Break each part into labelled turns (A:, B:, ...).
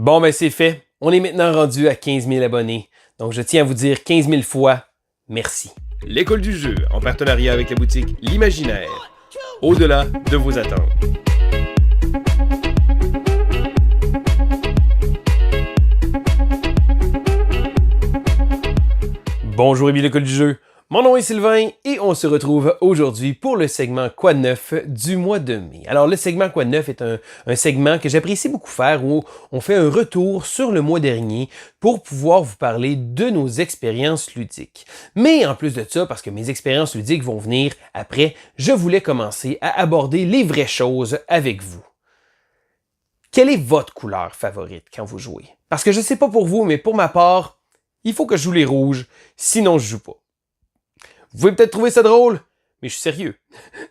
A: Bon, ben c'est fait. On est maintenant rendu à 15 000 abonnés. Donc, je tiens à vous dire 15 000 fois merci. L'école du jeu, en partenariat avec la boutique L'Imaginaire. Au-delà de vos attentes. Bonjour et bien l'école du jeu. Mon nom est Sylvain et on se retrouve aujourd'hui pour le segment Quoi de neuf du mois de mai. Alors le segment Quoi de neuf est un segment que j'apprécie beaucoup faire où on fait un retour sur le mois dernier pour pouvoir vous parler de nos expériences ludiques. Mais en plus de ça, parce que mes expériences ludiques vont venir après, je voulais commencer à aborder les vraies choses avec vous. Quelle est votre couleur favorite quand vous jouez? Parce que je sais pas pour vous, mais pour ma part, il faut que je joue les rouges, sinon je joue pas. Vous pouvez peut-être trouver ça drôle, mais je suis sérieux.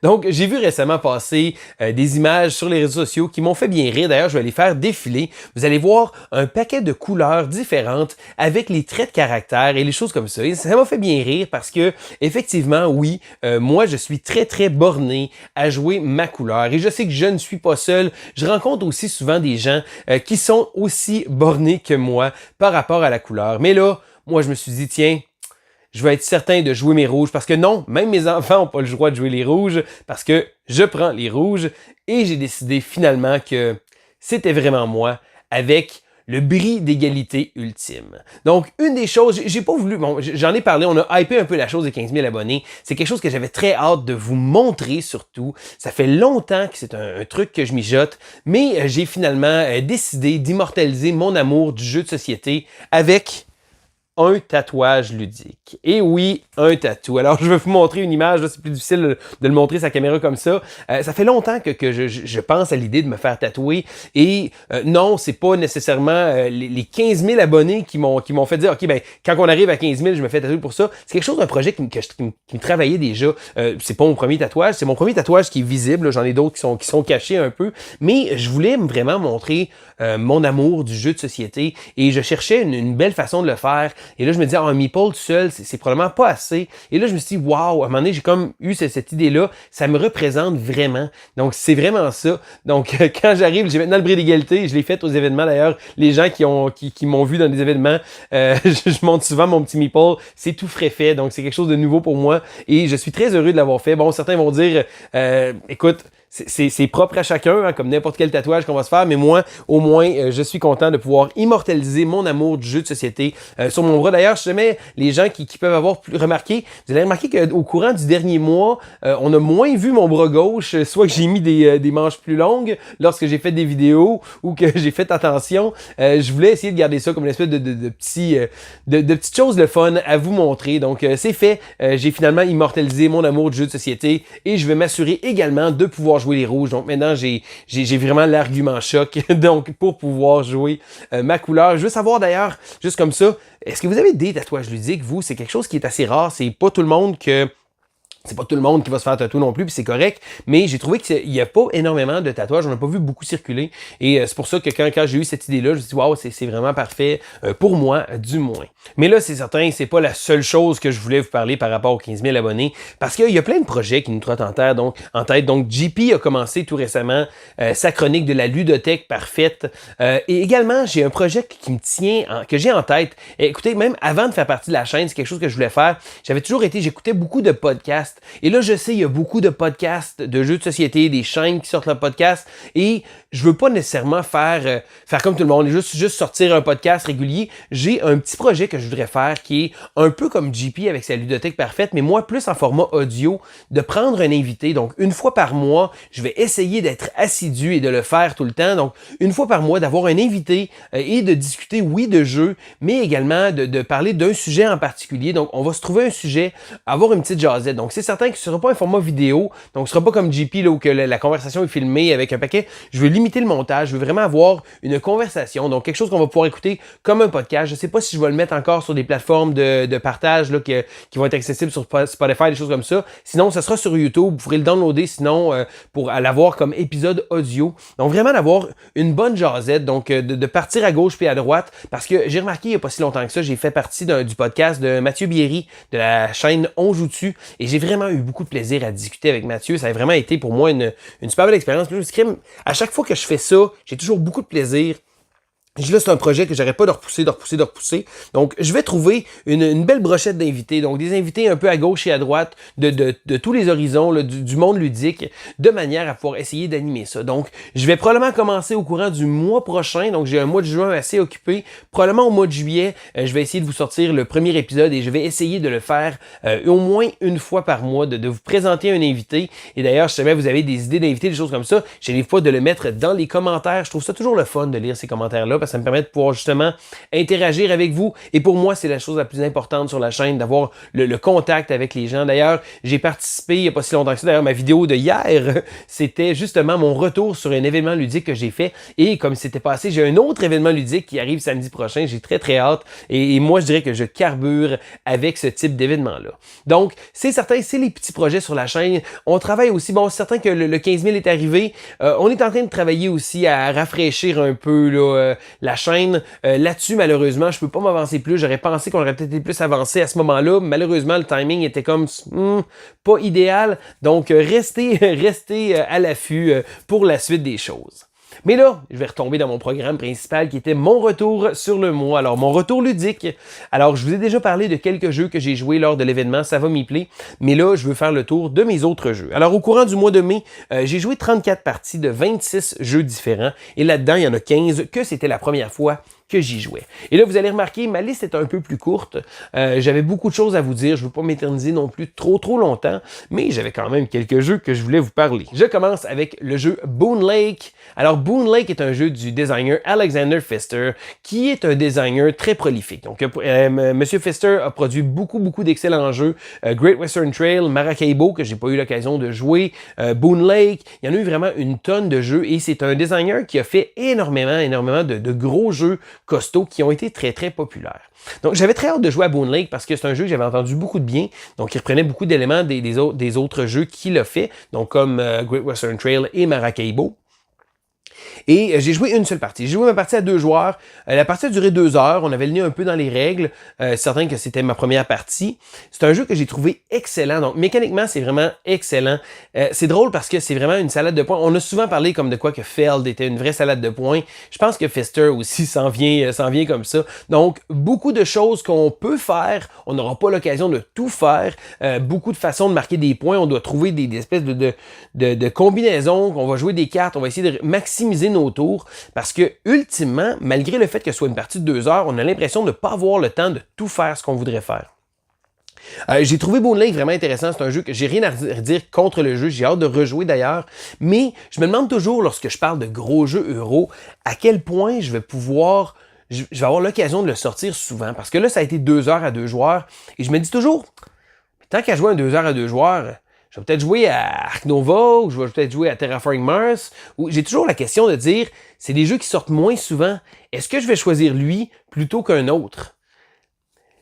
A: Donc, j'ai vu récemment passer des images sur les réseaux sociaux qui m'ont fait bien rire. D'ailleurs, je vais les faire défiler. Vous allez voir un paquet de couleurs différentes avec les traits de caractère et les choses comme ça. Et ça m'a fait bien rire parce que, effectivement, oui, moi, je suis très borné à jouer ma couleur. Et je sais que je ne suis pas seul. Je rencontre aussi souvent des gens qui sont aussi bornés que moi par rapport à la couleur. Mais là, moi, je me suis dit, tiens, je vais être certain de jouer mes rouges parce que non, même mes enfants n'ont pas le droit de jouer les rouges parce que je prends les rouges et j'ai décidé finalement que c'était vraiment moi avec le bris d'égalité ultime. Donc, une des choses, j'ai pas voulu, bon, j'en ai parlé, on a hypé un peu la chose des 15 000 abonnés. C'est quelque chose que j'avais très hâte de vous montrer surtout. Ça fait longtemps que c'est un truc que je mijote, mais j'ai finalement décidé d'immortaliser mon amour du jeu de société avec un tatouage ludique. Et oui, un tatou. Alors, je vais vous montrer une image. Là, c'est plus difficile de le montrer sa caméra comme ça. Ça fait longtemps que je pense à l'idée de me faire tatouer. Et non, c'est pas nécessairement les 15 000 abonnés qui m'ont fait dire, OK, ben quand on arrive à 15 000, je me fais tatouer pour ça. C'est quelque chose, un projet qui me travaillait déjà. C'est pas mon premier tatouage. C'est mon premier tatouage qui est visible. J'en ai d'autres qui sont cachés un peu. Mais je voulais vraiment montrer mon amour du jeu de société. Et je cherchais une belle façon de le faire. Et là, je me disais, un meeple tout seul, c'est probablement pas assez. Et là, je me suis dit, waouh, à un moment donné, j'ai comme eu cette idée-là. Ça me représente vraiment. Donc, c'est vraiment ça. Donc, quand j'arrive, j'ai maintenant le bris d'égalité. Je l'ai fait aux événements, d'ailleurs. Les gens qui m'ont vu dans des événements, je montre souvent mon petit meeple. C'est tout frais fait. Donc, c'est quelque chose de nouveau pour moi. Et je suis très heureux de l'avoir fait. Bon, certains vont dire, écoute, c'est propre à chacun, hein, comme n'importe quel tatouage qu'on va se faire, mais moi, au moins, je suis content de pouvoir immortaliser mon amour du jeu de société sur mon bras. D'ailleurs, si jamais les gens qui peuvent avoir remarqué, vous allez remarquer qu'au courant du dernier mois, on a moins vu mon bras gauche, soit que j'ai mis des manches plus longues lorsque j'ai fait des vidéos ou que j'ai fait attention. Je voulais essayer de garder ça comme une espèce de petites choses de fun à vous montrer. Donc, c'est fait. J'ai finalement immortalisé mon amour du jeu de société et je vais m'assurer également de pouvoir jouer les rouges. Donc maintenant, j'ai vraiment l'argument choc donc pour pouvoir jouer ma couleur. Je veux savoir d'ailleurs, juste comme ça, est-ce que vous avez des tatouages ludiques, vous? C'est quelque chose qui est assez rare. C'est pas tout le monde qui va se faire tatouer non plus, puis c'est correct, mais j'ai trouvé qu'il n'y a pas énormément de tatouages, on n'a pas vu beaucoup circuler, et c'est pour ça que quand j'ai eu cette idée-là, je me suis dit, waouh, c'est vraiment parfait, pour moi, du moins. Mais là, c'est certain, c'est pas la seule chose que je voulais vous parler par rapport aux 15 000 abonnés, parce qu'il y a plein de projets qui nous trottent en tête, donc JP a commencé tout récemment sa chronique de la ludothèque parfaite, et également, j'ai un projet qui me tient, que j'ai en tête. Écoutez, même avant de faire partie de la chaîne, c'est quelque chose que je voulais faire, j'écoutais beaucoup de podcasts. Et là, je sais, il y a beaucoup de podcasts de jeux de société, des chaînes qui sortent leur podcast, et je veux pas nécessairement faire comme tout le monde, juste sortir un podcast régulier. J'ai un petit projet que je voudrais faire qui est un peu comme JP avec sa ludothèque parfaite, mais moi, plus en format audio, de prendre un invité. Donc, une fois par mois, je vais essayer d'être assidu et de le faire tout le temps. Donc, une fois par mois, d'avoir un invité et de discuter, oui, de jeux, mais également de parler d'un sujet en particulier. Donc, on va se trouver un sujet, avoir une petite jasette. Donc, c'est certain que ce ne sera pas un format vidéo, donc ce ne sera pas comme JP là, où que la conversation est filmée avec un paquet. Je veux limiter le montage, je veux vraiment avoir une conversation, donc quelque chose qu'on va pouvoir écouter comme un podcast. Je ne sais pas si je vais le mettre encore sur des plateformes de partage là, qui vont être accessibles sur Spotify, des choses comme ça. Sinon, ça sera sur YouTube, vous pourrez le downloader sinon pour l'avoir comme épisode audio. Donc vraiment d'avoir une bonne jasette, donc de partir à gauche puis à droite, parce que j'ai remarqué il n'y a pas si longtemps que ça, j'ai fait partie du podcast de Mathieu Bierry de la chaîne On Joue Dessus, et j'ai vraiment eu beaucoup de plaisir à discuter avec Mathieu. Ça a vraiment été pour moi une super belle expérience. À chaque fois que je fais ça, j'ai toujours beaucoup de plaisir Là, c'est un projet que j'arrête pas de repousser. Donc, je vais trouver une belle brochette d'invités. Donc, des invités un peu à gauche et à droite de tous les horizons là, du monde ludique, de manière à pouvoir essayer d'animer ça. Donc, je vais probablement commencer au courant du mois prochain. Donc, j'ai un mois de juin assez occupé. Probablement au mois de juillet, je vais essayer de vous sortir le premier épisode et je vais essayer de le faire au moins une fois par mois, de vous présenter un invité. Et d'ailleurs, si jamais vous avez des idées d'invités, des choses comme ça, je n'hésite pas de le mettre dans les commentaires. Je trouve ça toujours le fun de lire ces commentaires-là, ça me permet de pouvoir justement interagir avec vous. Et pour moi, c'est la chose la plus importante sur la chaîne, d'avoir le contact avec les gens. D'ailleurs, j'ai participé il n'y a pas si longtemps que ça. D'ailleurs, ma vidéo de hier, c'était justement mon retour sur un événement ludique que j'ai fait. Et comme c'était passé, j'ai un autre événement ludique qui arrive samedi prochain. J'ai très, très hâte. Et moi, je dirais que je carbure avec ce type d'événement-là. Donc, c'est certain, c'est les petits projets sur la chaîne. On travaille aussi, bon, c'est certain que le 15 000 est arrivé. On est en train de travailler aussi à rafraîchir un peu là, la chaîne. Là-dessus, malheureusement, je peux pas m'avancer plus. J'aurais pensé qu'on aurait peut-être été plus avancé à ce moment-là. Malheureusement, le timing était comme pas idéal. Donc, restez à l'affût pour la suite des choses. Mais là, je vais retomber dans mon programme principal qui était mon retour sur le mois. Alors, mon retour ludique. Alors, je vous ai déjà parlé de quelques jeux que j'ai joués lors de l'événement Ça va m'y plaire. Mais là, je veux faire le tour de mes autres jeux. Alors, au courant du mois de mai, j'ai joué 34 parties de 26 jeux différents. Et là-dedans, il y en a 15 que c'était la première fois que j'y jouais. Et là, vous allez remarquer, ma liste est un peu plus courte. J'avais beaucoup de choses à vous dire. Je ne veux pas m'éterniser non plus trop longtemps, mais j'avais quand même quelques jeux que je voulais vous parler. Je commence avec le jeu Boon Lake. Alors, Boon Lake est un jeu du designer Alexander Pfister, qui est un designer très prolifique. Donc, Monsieur Pfister a produit beaucoup d'excellents jeux. Great Western Trail, Maracaibo, que j'ai pas eu l'occasion de jouer, Boon Lake. Il y en a eu vraiment une tonne de jeux et c'est un designer qui a fait énormément de gros jeux costauds qui ont été très populaires. Donc, j'avais très hâte de jouer à Boon Lake parce que c'est un jeu que j'avais entendu beaucoup de bien. Donc, il reprenait beaucoup d'éléments des autres jeux qu'il a fait, donc comme Great Western Trail et Maracaibo. Et j'ai joué une seule partie. J'ai joué ma partie à 2 joueurs. La partie a duré 2 heures. On avait le nez un peu dans les règles. Certain que c'était ma première partie. C'est un jeu que j'ai trouvé excellent. Donc, mécaniquement, c'est vraiment excellent. C'est drôle parce que c'est vraiment une salade de points. On a souvent parlé comme de quoi que Feld était une vraie salade de points. Je pense que Pfister aussi s'en vient comme ça. Donc, beaucoup de choses qu'on peut faire. On n'aura pas l'occasion de tout faire. Beaucoup de façons de marquer des points. On doit trouver des espèces de combinaisons. On va jouer des cartes. On va essayer de maximiser nos tours parce que, ultimement, malgré le fait que ce soit une partie de 2 heures, on a l'impression de ne pas avoir le temps de tout faire ce qu'on voudrait faire. J'ai trouvé Boon Lake vraiment intéressant. C'est un jeu que j'ai rien à dire contre le jeu. J'ai hâte de rejouer d'ailleurs. Mais je me demande toujours, lorsque je parle de gros jeux euro, à quel point je vais pouvoir... Je vais avoir l'occasion de le sortir souvent. Parce que là, ça a été 2 heures à 2 joueurs. Et je me dis toujours, tant qu'à jouer un 2 heures à 2 joueurs... Je vais peut-être jouer à Ark Nova, ou je vais peut-être jouer à Terraforming Mars, ou j'ai toujours la question de dire, c'est des jeux qui sortent moins souvent, est-ce que je vais choisir lui plutôt qu'un autre?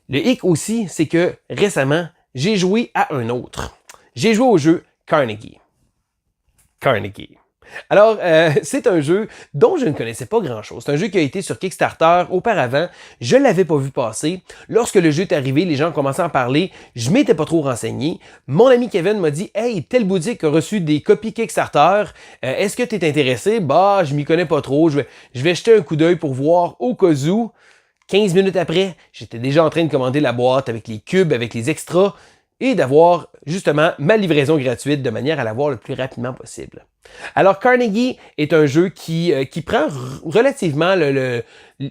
A: Le hic aussi, c'est que récemment, j'ai joué à un autre. J'ai joué au jeu Carnegie. Alors, c'est un jeu dont je ne connaissais pas grand-chose. C'est un jeu qui a été sur Kickstarter auparavant. Je ne l'avais pas vu passer. Lorsque le jeu est arrivé, les gens ont commencé à en parler. Je m'étais pas trop renseigné. Mon ami Kevin m'a dit « Hey, telle boutique a reçu des copies Kickstarter. Est-ce que tu es intéressé? » Bah, je m'y connais pas trop. Je vais jeter un coup d'œil pour voir au cas où. 15 minutes après, j'étais déjà en train de commander la boîte avec les cubes, avec les extras et d'avoir justement ma livraison gratuite de manière à l'avoir le plus rapidement possible. Alors, Carnegie est un jeu qui prend relativement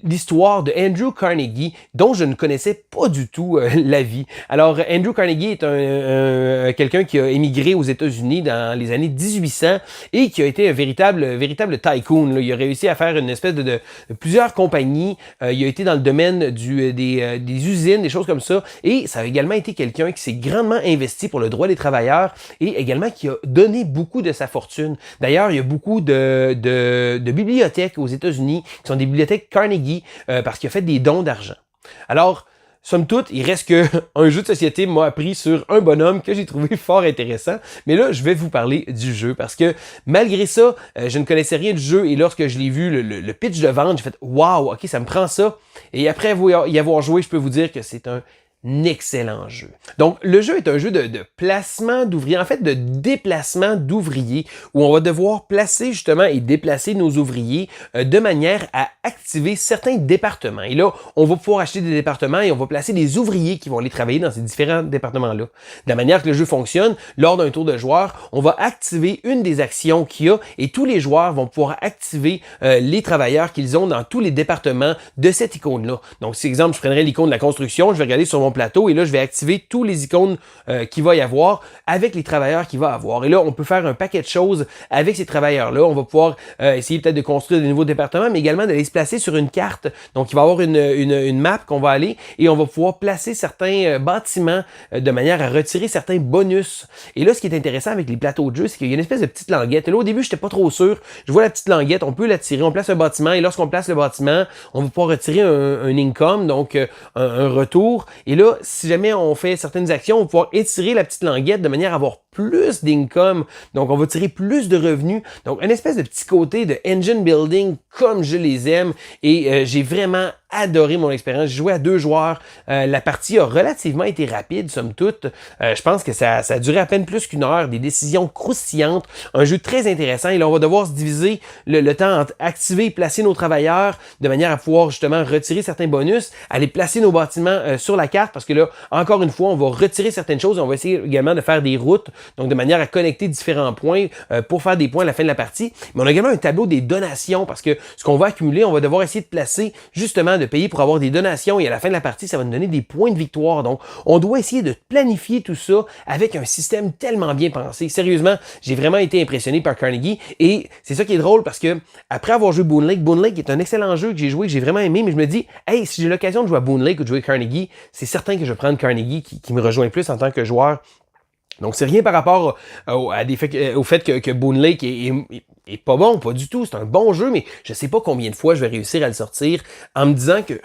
A: l'histoire de Andrew Carnegie, dont je ne connaissais pas du tout la vie. Alors, Andrew Carnegie est quelqu'un qui a émigré aux États-Unis dans les années 1800 et qui a été un véritable tycoon. Là. Il a réussi à faire une espèce de plusieurs compagnies. Il a été dans le domaine des usines, des choses comme ça. Et ça a également été quelqu'un qui s'est grandement investi pour le droit des travailleurs et également qui a donné beaucoup de sa fortune. D'ailleurs, il y a beaucoup de bibliothèques aux États-Unis qui sont des bibliothèques Carnegie parce qu'il a fait des dons d'argent. Alors, somme toute, il reste qu'un jeu de société m'a appris sur un bonhomme que j'ai trouvé fort intéressant. Mais là, je vais vous parler du jeu parce que malgré ça, je ne connaissais rien du jeu et lorsque je l'ai vu, le pitch de vente, j'ai fait « Wow, ok, ça me prend ça ». Et après y avoir joué, je peux vous dire que c'est un excellent jeu. Donc, le jeu est un jeu de placement d'ouvriers, en fait de déplacement d'ouvriers, où on va devoir placer justement et déplacer nos ouvriers de manière à activer certains départements. Et là, on va pouvoir acheter des départements et on va placer des ouvriers qui vont aller travailler dans ces différents départements-là. De la manière que le jeu fonctionne, lors d'un tour de joueur, on va activer une des actions qu'il y a et tous les joueurs vont pouvoir activer les travailleurs qu'ils ont dans tous les départements de cette icône-là. Donc, si exemple, je prendrais l'icône de la construction, je vais regarder sur mon plateau et là, je vais activer tous les icônes qu'il va y avoir avec les travailleurs qu'il va avoir. Et là, on peut faire un paquet de choses avec ces travailleurs-là. On va pouvoir essayer peut-être de construire de nouveaux départements, mais également d'aller se placer sur une carte. Donc, il va y avoir une map qu'on va aller et on va pouvoir placer certains bâtiments de manière à retirer certains bonus. Et là, ce qui est intéressant avec les plateaux de jeu, c'est qu'il y a une espèce de petite languette. Et là, au début, j'étais pas trop sûr. Je vois la petite languette, on peut la tirer, on place un bâtiment et lorsqu'on place le bâtiment, on va pouvoir retirer un income, donc un retour. Et là, si jamais on fait certaines actions, on va pouvoir étirer la petite languette de manière à avoir plus d'income. Donc, on va tirer plus de revenus. Donc, une espèce de petit côté de engine building comme je les aime. Et j'ai vraiment adoré mon expérience. J'ai joué à 2 joueurs. La partie a relativement été rapide, somme toute. Je pense que ça a duré à peine plus qu'1 heure. Des décisions croustillantes. Un jeu très intéressant. Et là, on va devoir se diviser le temps entre activer et placer nos travailleurs de manière à pouvoir justement retirer certains bonus, aller placer nos bâtiments sur la carte parce que là, encore une fois, on va retirer certaines choses et on va essayer également de faire des routes, donc de manière à connecter différents points pour faire des points à la fin de la partie. Mais on a également un tableau des donations parce que ce qu'on va accumuler, on va devoir essayer de placer justement de payer pour avoir des donations et à la fin de la partie, ça va nous donner des points de victoire. Donc, on doit essayer de planifier tout ça avec un système tellement bien pensé. Sérieusement, j'ai vraiment été impressionné par Carnegie et c'est ça qui est drôle parce que après avoir joué Boon Lake est un excellent jeu que j'ai joué, que j'ai vraiment aimé, mais je me dis, hey, si j'ai l'occasion de jouer à Boon Lake ou de jouer à Carnegie, c'est certain que je vais prendre Carnegie qui me rejoint plus en tant que joueur. Donc, c'est rien par rapport au fait que Boon Lake est pas bon, pas du tout. C'est un bon jeu, mais je sais pas combien de fois je vais réussir à le sortir en me disant que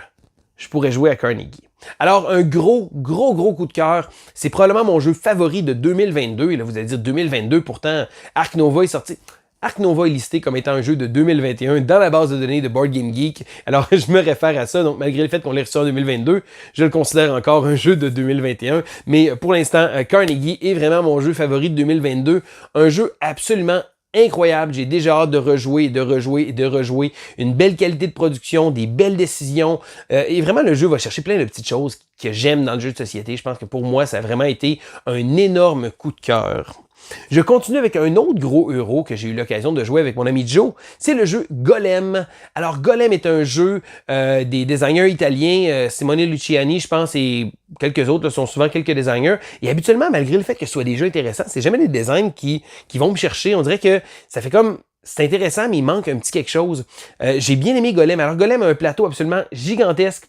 A: je pourrais jouer à Carnegie. Alors, un gros coup de cœur. C'est probablement mon jeu favori de 2022. Et là, vous allez dire 2022, pourtant, Ark Nova est sorti. Ark Nova est listé comme étant un jeu de 2021 dans la base de données de Board Game Geek. Alors, je me réfère à ça. Donc, malgré le fait qu'on l'ait reçu en 2022, je le considère encore un jeu de 2021. Mais pour l'instant, Carnegie est vraiment mon jeu favori de 2022. Un jeu absolument incroyable. J'ai déjà hâte de rejouer, de rejouer et de rejouer. Une belle qualité de production, des belles décisions. Et vraiment, le jeu va chercher plein de petites choses que j'aime dans le jeu de société. Je pense que pour moi, ça a vraiment été un énorme coup de cœur. Je continue avec un autre gros euro que j'ai eu l'occasion de jouer avec mon ami Joe. C'est le jeu Golem. Alors, Golem est un jeu des designers italiens, Simone Luciani, je pense, et quelques autres, là, sont souvent quelques designers. Et habituellement, malgré le fait que ce soit des jeux intéressants, c'est jamais des designs qui vont me chercher. On dirait que ça fait comme... C'est intéressant, mais il manque un petit quelque chose. J'ai bien aimé Golem. Alors, Golem a un plateau absolument gigantesque.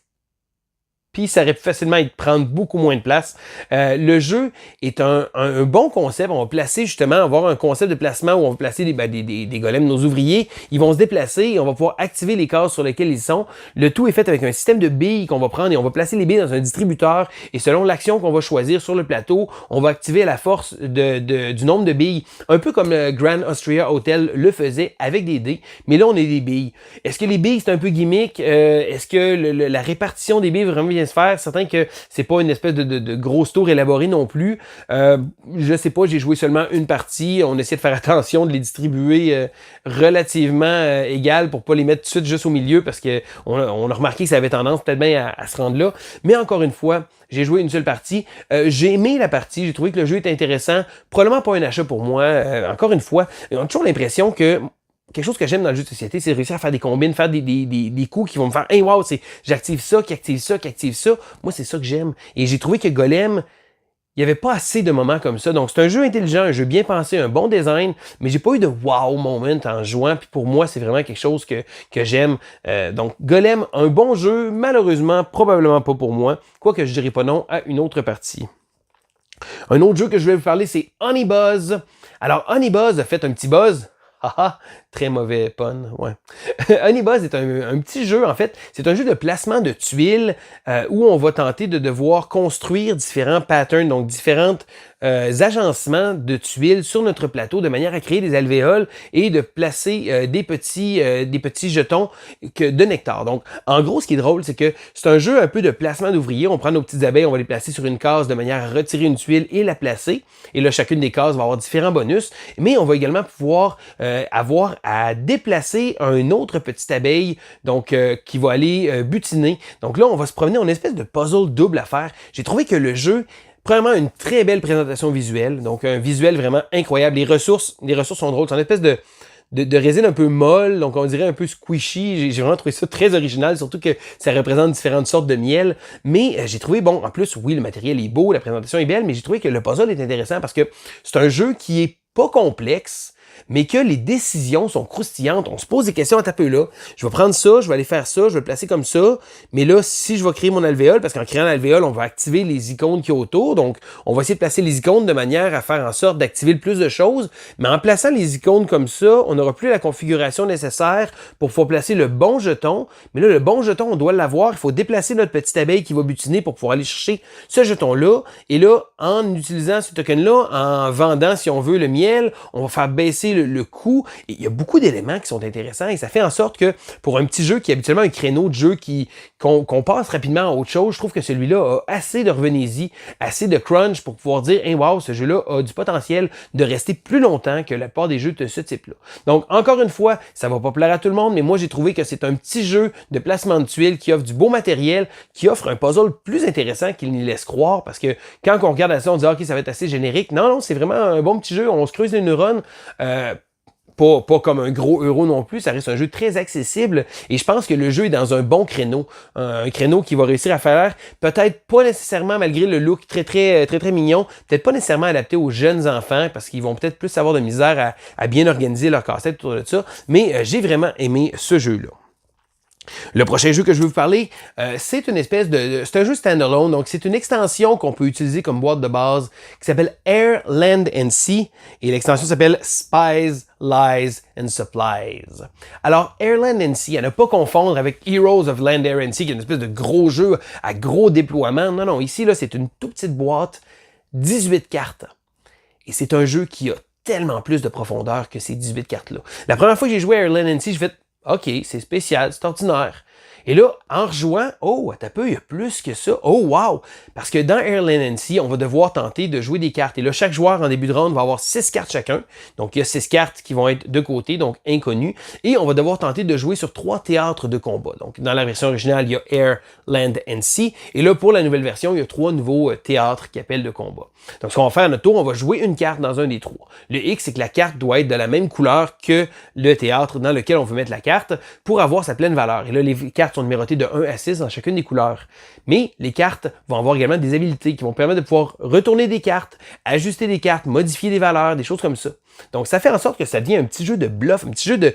A: Puis ça aurait pu facilement prendre beaucoup moins de place. Le jeu est un bon concept. On va placer justement, avoir un concept de placement où on va placer des golems, nos ouvriers. Ils vont se déplacer et on va pouvoir activer les cases sur lesquelles ils sont. Le tout est fait avec un système de billes qu'on va prendre et on va placer les billes dans un distributeur. Et selon l'action qu'on va choisir sur le plateau, on va activer la force du nombre de billes. Un peu comme le Grand Austria Hotel le faisait avec des dés. Mais là, on a des billes. Est-ce que les billes, c'est un peu gimmick? Est-ce que la répartition des billes vraiment bien se faire? Certain que c'est pas une espèce de grosse tour élaborée non plus. Je sais pas, j'ai joué seulement une partie. On essaie de faire attention de les distribuer relativement égales pour pas les mettre tout de suite juste au milieu parce que on a remarqué que ça avait tendance peut-être bien à se rendre là. Mais encore une fois, j'ai joué une seule partie. J'ai aimé la partie. J'ai trouvé que le jeu était intéressant. Probablement pas un achat pour moi. Encore une fois, on a toujours l'impression que quelque chose que j'aime dans le jeu de société, c'est réussir à faire des combines, faire des coups qui vont me faire « Hey, wow, j'active ça, qui active ça, qui active ça. » Moi, c'est ça que j'aime. Et j'ai trouvé que Golem, il n'y avait pas assez de moments comme ça. Donc, c'est un jeu intelligent, un jeu bien pensé, un bon design, mais j'ai pas eu de wow moment en jouant. Puis pour moi, c'est vraiment quelque chose que j'aime. Donc, Golem, un bon jeu, malheureusement, probablement pas pour moi. Quoique je dirais pas non à une autre partie. Un autre jeu que je vais vous parler, c'est Honey Buzz. Alors, Honey Buzz a fait un petit buzz. Haha, très mauvais pun, ouais. Honey Buzz est un petit jeu, en fait. C'est un jeu de placement de tuiles où on va tenter de devoir construire différents patterns, donc différentes agencements de tuiles sur notre plateau de manière à créer des alvéoles et de placer des petits jetons de nectar. Donc, en gros, ce qui est drôle, c'est que c'est un jeu un peu de placement d'ouvriers. On prend nos petites abeilles, on va les placer sur une case de manière à retirer une tuile et la placer. Et là, chacune des cases va avoir différents bonus. Mais on va également pouvoir avoir à déplacer une autre petite abeille, donc qui va aller butiner. Donc là, on va se promener en espèce de puzzle double à faire. J'ai trouvé que le jeu, premièrement, une très belle présentation visuelle, donc un visuel vraiment incroyable. Les ressources sont drôles. C'est une espèce de résine un peu molle, donc on dirait un peu squishy. J'ai vraiment trouvé ça très original, surtout que ça représente différentes sortes de miel. Mais j'ai trouvé, bon, en plus, oui, le matériel est beau, la présentation est belle, mais j'ai trouvé que le puzzle est intéressant parce que c'est un jeu qui est pas complexe, mais que les décisions sont croustillantes. On se pose des questions à taper là. Je vais prendre ça, je vais aller faire ça, je vais le placer comme ça. Mais là, si je vais créer mon alvéole, parce qu'en créant l'alvéole, on va activer les icônes qui y a autour. Donc, on va essayer de placer les icônes de manière à faire en sorte d'activer le plus de choses. Mais en plaçant les icônes comme ça, on n'aura plus la configuration nécessaire pour pouvoir placer le bon jeton. Mais là, le bon jeton, on doit l'avoir. Il faut déplacer notre petite abeille qui va butiner pour pouvoir aller chercher ce jeton-là. Et là, en utilisant ce token-là, en vendant, si on veut, le miel, on va faire baisser le coût. Et il y a beaucoup d'éléments qui sont intéressants et ça fait en sorte que pour un petit jeu qui est habituellement un créneau de jeu qu'on passe rapidement à autre chose, je trouve que celui-là a assez de revenez-y, assez de crunch pour pouvoir dire hey, wow, ce jeu-là a du potentiel de rester plus longtemps que la plupart des jeux de ce type-là. Donc, encore une fois, ça va pas plaire à tout le monde, mais moi j'ai trouvé que c'est un petit jeu de placement de tuiles qui offre du beau matériel, qui offre un puzzle plus intéressant qu'il n'y laisse croire, parce que quand on regarde à ça, on dit ok, ça va être assez générique. Non, c'est vraiment un bon petit jeu, on se creuse les neurones. Pas comme un gros euro non plus, ça reste un jeu très accessible et je pense que le jeu est dans un bon créneau, un créneau qui va réussir à faire peut-être pas nécessairement, malgré le look très mignon, peut-être pas nécessairement adapté aux jeunes enfants parce qu'ils vont peut-être plus avoir de misère à bien organiser leur casse-tête autour de ça, mais j'ai vraiment aimé ce jeu-là. Le prochain jeu que je veux vous parler, c'est une espèce c'est un jeu standalone, donc c'est une extension qu'on peut utiliser comme boîte de base qui s'appelle Air, Land and Sea et l'extension s'appelle Spies, Lies and Supplies. Alors, Air, Land and Sea, à ne pas confondre avec Heroes of Land, Air and Sea, qui est une espèce de gros jeu à gros déploiement. Non, ici, là, c'est une toute petite boîte, 18 cartes. Et c'est un jeu qui a tellement plus de profondeur que ces 18 cartes-là. La première fois que j'ai joué à Air, Land and Sea, j'ai fait OK, c'est spécial, c'est ordinaire. Et là, en rejouant, oh, attends un peu, il y a plus que ça. Oh, wow! Parce que dans Air, Land and Sea, on va devoir tenter de jouer des cartes. Et là, chaque joueur en début de round va avoir 6 cartes chacun. Donc, il y a 6 cartes qui vont être de côté, donc inconnues. Et on va devoir tenter de jouer sur 3 théâtres de combat. Donc, dans la version originale, il y a Air, Land and Sea. Et là, pour la nouvelle version, il y a 3 nouveaux théâtres qui appellent de combat. Donc, ce qu'on va faire à notre tour, on va jouer une carte dans un des 3. Le X, c'est que la carte doit être de la même couleur que le théâtre dans lequel on veut mettre la carte pour avoir sa pleine valeur. Et là, les cartes sont numérotées de 1 à 6 dans chacune des couleurs. Mais les cartes vont avoir également des habilités qui vont permettre de pouvoir retourner des cartes, ajuster des cartes, modifier des valeurs, des choses comme ça. Donc, ça fait en sorte que ça devient un petit jeu de bluff, un petit jeu de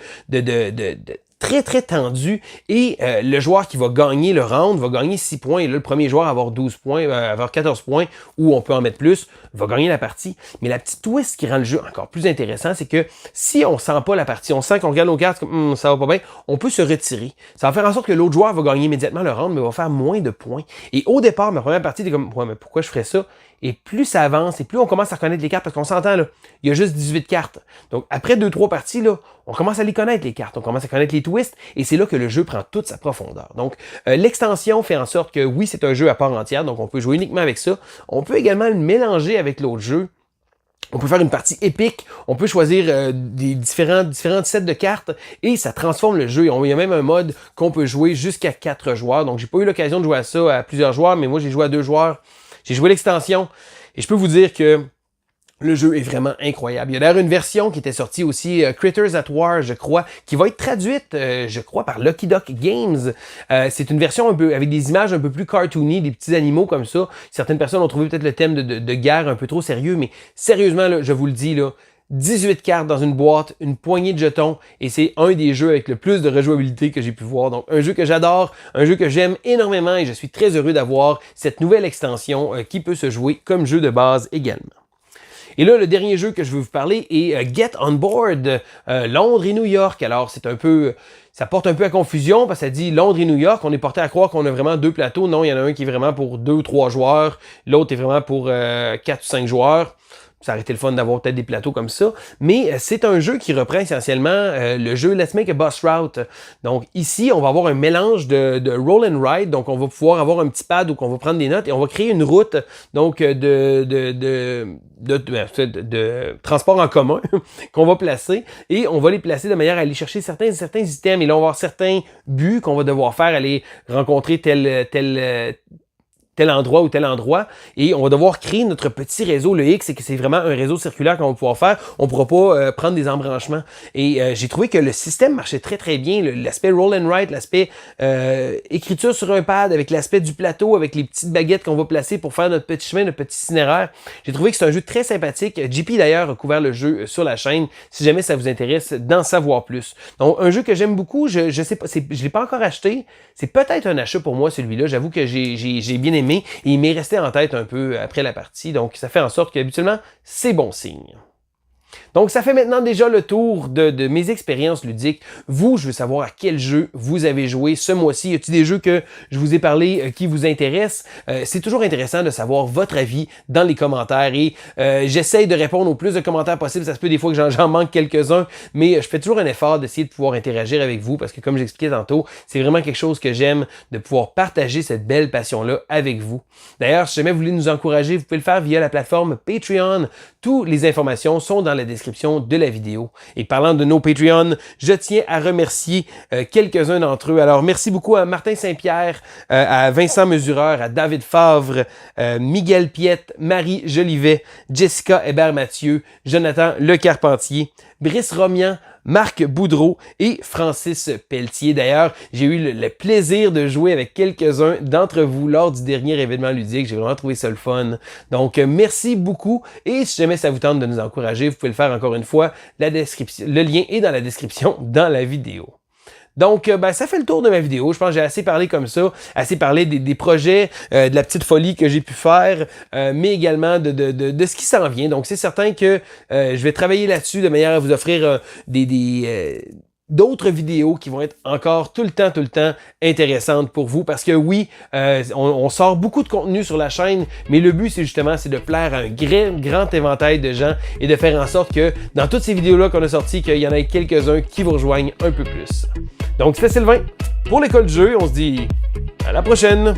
A: très tendu et le joueur qui va gagner le round va gagner 6 points et là le premier joueur va avoir 12 points, avoir 14 points ou on peut en mettre plus, va gagner la partie. Mais la petite twist qui rend le jeu encore plus intéressant, c'est que si on sent pas la partie, on sent qu'on regarde nos cartes comme ça va pas bien, on peut se retirer. Ça va faire en sorte que l'autre joueur va gagner immédiatement le round mais va faire moins de points. Et au départ, ma première partie, t'es comme ouais, mais pourquoi je ferais ça? Et plus ça avance et plus on commence à reconnaître les cartes, parce qu'on s'entend là, il y a juste 18 cartes. Donc après 2-3 parties, là, on commence à les connaître les cartes, on commence à connaître les twists, et c'est là que le jeu prend toute sa profondeur. Donc l'extension fait en sorte que oui, c'est un jeu à part entière, donc on peut jouer uniquement avec ça. On peut également le mélanger avec l'autre jeu. On peut faire une partie épique, on peut choisir des différentes sets de cartes et ça transforme le jeu. Il y a même un mode qu'on peut jouer jusqu'à 4 joueurs. Donc j'ai pas eu l'occasion de jouer à ça à plusieurs joueurs, mais moi j'ai joué à 2 joueurs. J'ai joué l'extension et je peux vous dire que le jeu est vraiment incroyable. Il y a d'ailleurs une version qui était sortie aussi, Critters at War, je crois, qui va être traduite, je crois, par Lucky Duck Games. C'est une version un peu avec des images un peu plus cartoony, des petits animaux comme ça. Certaines personnes ont trouvé peut-être le thème de guerre un peu trop sérieux, mais sérieusement, là, je vous le dis, là, 18 cartes dans une boîte, une poignée de jetons, et c'est un des jeux avec le plus de rejouabilité que j'ai pu voir. Donc, un jeu que j'adore, un jeu que j'aime énormément, et je suis très heureux d'avoir cette nouvelle extension qui peut se jouer comme jeu de base également. Et là, le dernier jeu que je veux vous parler est Get On Board, Londres et New York. Alors, c'est un peu Ça porte un peu à confusion parce que ça dit Londres et New York. On est porté à croire qu'on a vraiment 2 plateaux. Non, il y en a un qui est vraiment pour 2 ou 3 joueurs. L'autre est vraiment pour 4 ou 5 joueurs. Ça aurait été le fun d'avoir peut-être des plateaux comme ça. Mais c'est un jeu qui reprend essentiellement le jeu Let's Make a Boss Route. Donc ici, on va avoir un mélange de roll and ride. Donc on va pouvoir avoir un petit pad où on va prendre des notes et on va créer une route donc de transport en commun qu'on va placer. Et on va les placer de manière à aller chercher certains items. Et là, on va avoir certains buts qu'on va devoir faire, aller rencontrer tel endroit ou tel endroit, et on va devoir créer notre petit réseau. Le X, c'est que c'est vraiment un réseau circulaire qu'on va pouvoir faire. On ne pourra pas prendre des embranchements. Et j'ai trouvé que le système marchait très très bien. L'aspect roll and write, l'aspect écriture sur un pad, avec l'aspect du plateau, avec les petites baguettes qu'on va placer pour faire notre petit chemin, notre petit itinéraire. J'ai trouvé que c'est un jeu très sympathique. JP d'ailleurs a couvert le jeu sur la chaîne, si jamais ça vous intéresse d'en savoir plus. Donc un jeu que j'aime beaucoup, je sais pas, je l'ai pas encore acheté. C'est peut-être un achat pour moi celui-là. J'avoue que j'ai bien aimé. Et il m'est resté en tête un peu après la partie, donc ça fait en sorte qu'habituellement, c'est bon signe. Donc, ça fait maintenant déjà le tour de mes expériences ludiques. Vous, je veux savoir à quel jeu vous avez joué ce mois-ci. Y a-t-il des jeux que je vous ai parlé qui vous intéressent? C'est toujours intéressant de savoir votre avis dans les commentaires et j'essaye de répondre au plus de commentaires possible. Ça se peut des fois que j'en manque quelques-uns, mais je fais toujours un effort d'essayer de pouvoir interagir avec vous parce que comme j'expliquais tantôt, c'est vraiment quelque chose que j'aime de pouvoir partager cette belle passion-là avec vous. D'ailleurs, si jamais vous voulez nous encourager, vous pouvez le faire via la plateforme Patreon. Toutes les informations sont dans la description de la vidéo. Et parlant de nos Patreons, je tiens à remercier quelques-uns d'entre eux. Alors, merci beaucoup à Martin Saint-Pierre, à Vincent Mesureur, à David Favre, Miguel Piette, Marie Jolivet, Jessica Hébert-Mathieu, Jonathan Le Carpentier, Brice Romian, Marc Boudreau et Francis Pelletier. D'ailleurs, j'ai eu le plaisir de jouer avec quelques-uns d'entre vous lors du dernier événement ludique. J'ai vraiment trouvé ça le fun. Donc, merci beaucoup. Et si jamais ça vous tente de nous encourager, vous pouvez le faire encore une fois. Le lien est dans la description dans la vidéo. Donc, ça fait le tour de ma vidéo. Je pense que j'ai assez parlé comme ça, assez parlé des projets, de la petite folie que j'ai pu faire, mais également de ce qui s'en vient. Donc, c'est certain que je vais travailler là-dessus de manière à vous offrir d'autres vidéos qui vont être encore tout le temps intéressantes pour vous parce que oui, on sort beaucoup de contenu sur la chaîne, mais le but c'est de plaire à un grand éventail de gens et de faire en sorte que dans toutes ces vidéos-là qu'on a sorties, qu'il y en ait quelques-uns qui vous rejoignent un peu plus. Donc c'était Sylvain pour l'école du jeu, on se dit à la prochaine!